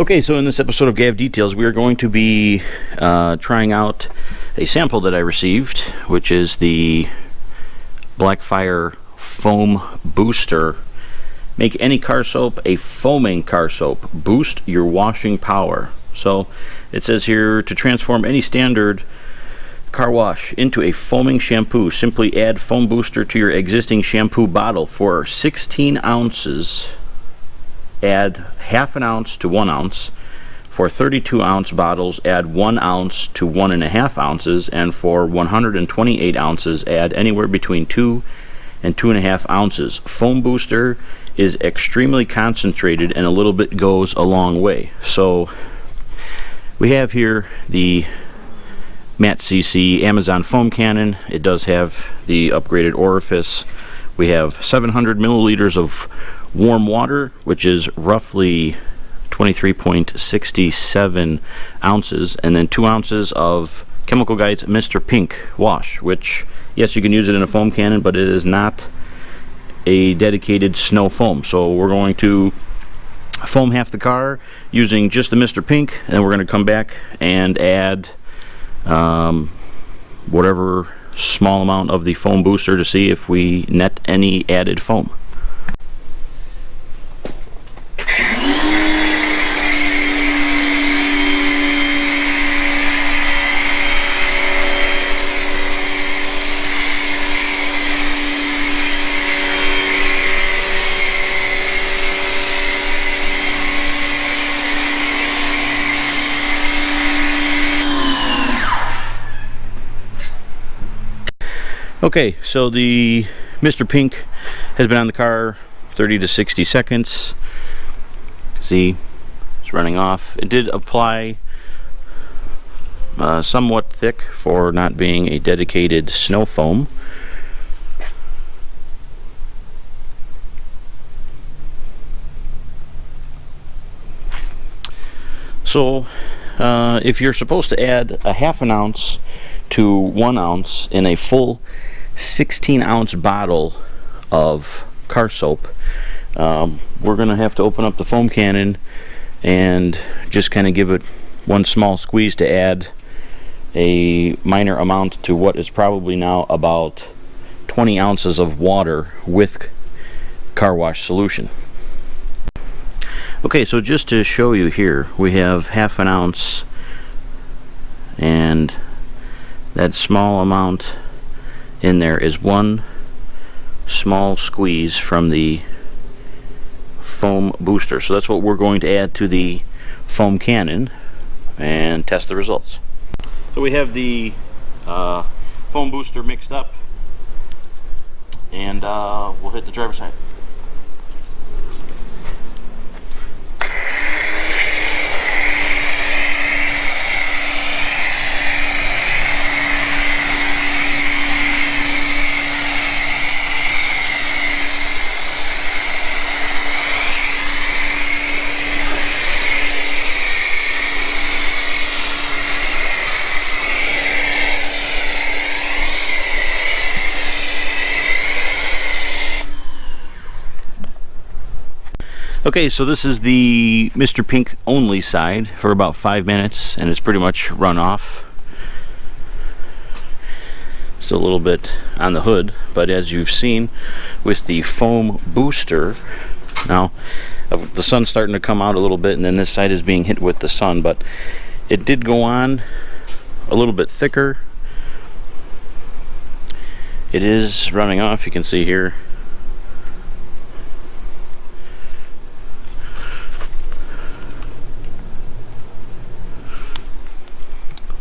Okay, so in this episode of Gav Details, we are going to be trying out a sample that I received, which is the BlackFire Foam Booster. Make any car soap a foaming car soap. Boost your washing power. So it says here, to transform any standard car wash into a foaming shampoo, simply add foam booster to your existing shampoo bottle. For 16 ounces, add half an ounce to 1 ounce. For 32 ounce bottles, add 1 ounce to 1.5 ounces, and for 128 ounces, add anywhere between 2 and 2.5 ounces. Foam booster is extremely concentrated, and a little bit goes a long way. So we have here the Matte CC Amazon foam cannon. It does have the upgraded orifice. We have 700 milliliters of warm water, which is roughly 23.67 ounces, and then 2 ounces of Chemical Guide's Mr. Pink wash, which, yes, you can use it in a foam cannon, but it is not a dedicated snow foam. So we're going to foam half the car using just the Mr. Pink, and then we're going to come back and add whatever small amount of the foam booster to see if we net any added foam. Okay, so the Mr. Pink has been on the car 30 to 60 seconds. See, it's running off. It did apply somewhat thick for not being a dedicated snow foam. So if you're supposed to add a half an ounce to 1 ounce in a full 16 ounce bottle of car soap, we're gonna have to open up the foam cannon and just kind of give it one small squeeze to add a minor amount to what is probably now about 20 ounces of water with car wash solution. Okay, so just to show you here, we have half an ounce, and that small amount in there is one small squeeze from the foam booster. So that's what we're going to add to the foam cannon and test the results. So we have the foam booster mixed up, and we'll hit the driver's side. Okay, so this is the Mr. Pink only side for about 5 minutes, and it's pretty much run off. Still a little bit on the hood, but as you've seen with the foam booster, now the sun's starting to come out a little bit, and then this side is being hit with the sun, but it did go on a little bit thicker. It is running off, you can see here.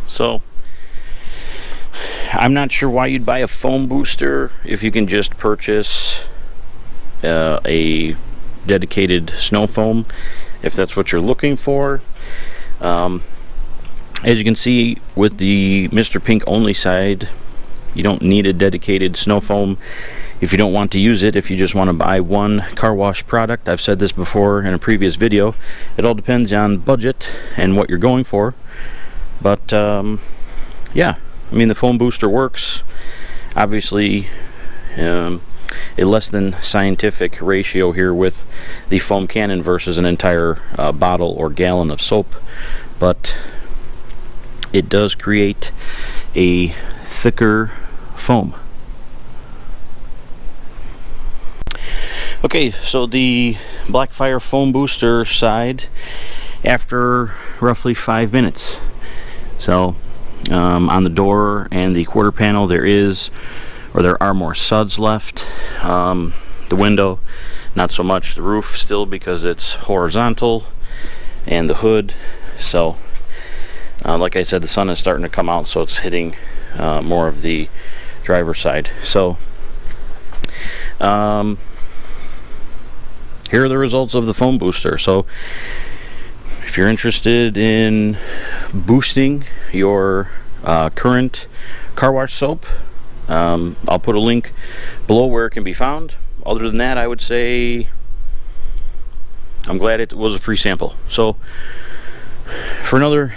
So I'm not sure why you'd buy a foam booster if you can just purchase a dedicated snow foam, if that's what you're looking for. As you can see with the Mr. Pink only side, you don't need a dedicated snow foam if you don't want to use it. If you just want to buy one car wash product, I've said this before in a previous video, it all depends on budget and what you're going for. But yeah, I mean, the foam booster works. Obviously, a less than scientific ratio here with the foam cannon versus an entire bottle or gallon of soap, but it does create a thicker foam. Okay, so the BlackFire Foam Booster side after roughly 5 minutes. So on the door and the quarter panel there are more suds left. The window, not so much. The roof still, because it's horizontal, and the hood. So like I said, the sun is starting to come out, so it's hitting more of the driver's side. So here are the results of the foam booster. So if you're interested in boosting your current car wash soap, I'll put a link below where it can be found. Other than that, I would say I'm glad it was a free sample. So for another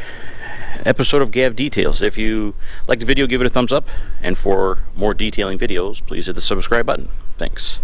episode of Gav Details, if you like the video, give it a thumbs up, and for more detailing videos, please hit the subscribe button. Thanks.